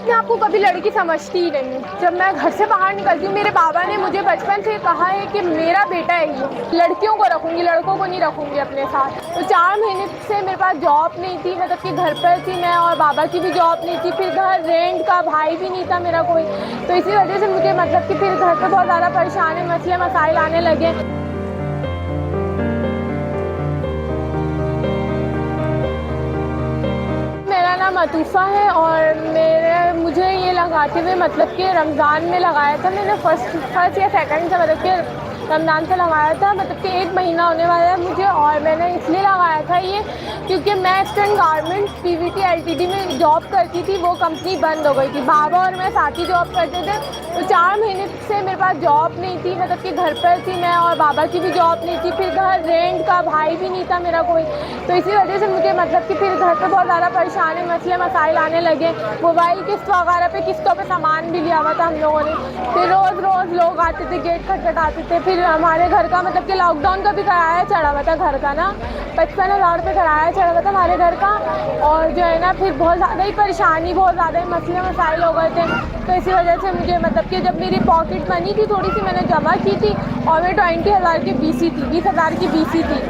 अपने आप को कभी लड़की समझती ही नहीं हूँ। जब मैं घर से बाहर निकलती हूँ, मेरे बाबा ने मुझे बचपन से कहा है कि मेरा बेटा है ये, लड़कियों को रखूँगी, लड़कों को नहीं रखूँगी अपने साथ। तो 4 महीने से मेरे पास जॉब नहीं थी, मतलब कि घर पर थी मैं, और बाबा की भी जॉब नहीं थी, फिर घर रेंट का, भाई भी नहीं था मेरा कोई। तो इसी वजह से मुझे मतलब कि फिर घर पर बहुत ज़्यादा परेशानी, मसले मसाइल आने लगे। मेरा नाम अतूफ़ा है और मुझे ये लगाते हुए मतलब कि रमज़ान में लगाया था मैंने, फर्स्ट या सेकंड से, मतलब कि रमज़ान से लगाया था, मतलब कि 1 महीना होने वाला है मुझे। और मैंने इसलिए लगाया था ये क्योंकि मैं ईस्टर्न गारमेंट्स पीवीटी एलटीडी में जॉब करती थी, वो कंपनी बंद हो गई थी। बाबा और मैं साथ ही जॉब करते थे, तो 4 महीने से मेरे पास जॉब नहीं थी, मतलब कि घर पर थी मैं, और बाबा की भी जॉब नहीं थी, फिर घर रेंट का, भाई भी नहीं था मेरा कोई। तो इसी वजह से मुझे मतलब कि फिर घर पर बहुत ज़्यादा परेशानी, मसले मसाइल आने लगे। मोबाइल किस्त वगैरह पे, किस्तों पे सामान भी लिया हुआ था हम लोगों ने। फिर रोज़ रोज़ लोग आते थे, गेट खटखटाते थे। फिर हमारे घर का मतलब कि लॉकडाउन का भी किराया चढ़ा हुआ था घर का ना, 55,000 रुपये किराया चढ़ा हुआ था हमारे घर का। और जो है ना, फिर बहुत ज़्यादा ही परेशानी, बहुत ज़्यादा ही मसले मसाइल हो गए थे। तो इसी वजह से मुझे मतलब कि जब मेरी पॉकेट मनी थी थोड़ी सी, मैंने जमा की थी, और मैं 20,000 की बीसी थी, 20,000 की बीसी थी।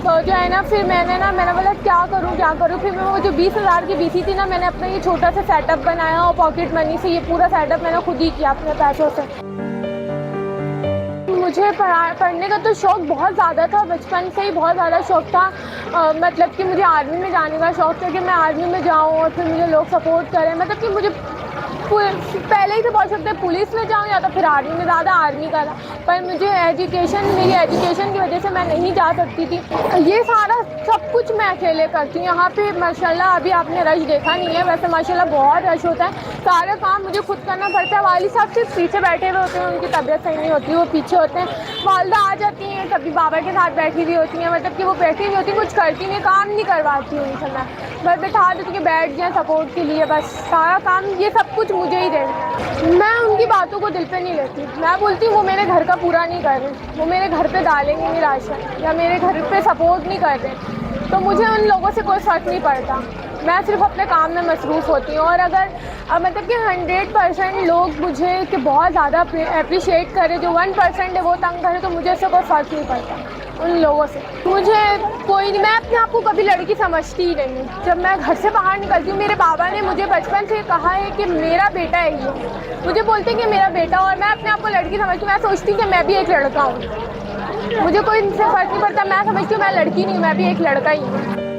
तो जो है ना, फिर मैंने बोला क्या करूँ क्या करूँ। फिर मैं वो जो 20,000 की बीसी थी ना, मैंने अपना ये छोटा सा सेटअप बनाया, और पॉकेट मनी से ये पूरा सेटअप मैंने खुद ही किया अपने पैसों से। मुझे पढ़ने का तो शौक़ बहुत ज़्यादा था, बचपन से ही बहुत ज़्यादा शौक़ था। मतलब कि मुझे आर्मी में जाने का शौक़ था कि मैं आर्मी में जाऊँ और फिर मुझे लोग सपोर्ट करें। मतलब कि मुझे पहले ही से बहुत शौक़ था पुलिस में जाऊँ या तो फिर आर्मी में, ज़्यादा आर्मी का था। पर मुझे मेरी एजुकेशन की वजह से मैं नहीं जा सकती थी। ये सारा सब कुछ मैं अकेले करती हूँ। यहाँ पे माशाल्लाह अभी आपने रश देखा नहीं है, वैसे माशाल्लाह बहुत रश होता है। सारा काम मुझे खुद करना पड़ता है। वाली साहब सिर्फ पीछे बैठे हुए होते हैं, उनकी तबीयत सही नहीं होती, वो पीछे होते हैं। वालदा आ जाती हैं, कभी बाबा के साथ बैठी हुई होती हैं, मतलब कि वो बैठी हुई होती, कुछ करती नहीं, काम नहीं करवाती उनसे मैं, बस बैठा देती कि बैठ जाएँ सपोर्ट के लिए, बस सारा काम ये सब कुछ मुझे ही देना है। मैं उनकी बातों को दिल पे नहीं लेती। मैं बोलती हूँ वो मेरे घर का पूरा नहीं कर रहे, वो मेरे घर पे डालेंगे नहीं राशन, या मेरे घर पे सपोर्ट नहीं कर रहे, तो मुझे उन लोगों से कोई फ़र्क नहीं पड़ता। मैं सिर्फ अपने काम में मसरूफ़ होती हूँ। और अगर मतलब कि 100% लोग मुझे कि बहुत ज़्यादा अप्रिशिएट करें, जो 1% है वो तंग करे, तो मुझे इससे कोई फ़र्क नहीं पड़ता उन लोगों से। मुझे कोई नहीं, मैं अपने आप को कभी लड़की समझती ही नहीं हूँ। जब मैं घर से बाहर निकलती हूँ, मेरे बाबा ने मुझे बचपन से कहा है कि मेरा बेटा है ये, मुझे बोलते हैं कि मेरा बेटा, और मैं अपने आप को लड़की समझती हूँ। मैं सोचती हूँ कि मैं भी एक लड़का हूँ, मुझे कोई इनसे फ़र्क नहीं पड़ता। मैं समझती हूँ मैं लड़की नहीं हूँ, मैं भी एक लड़का ही हूँ।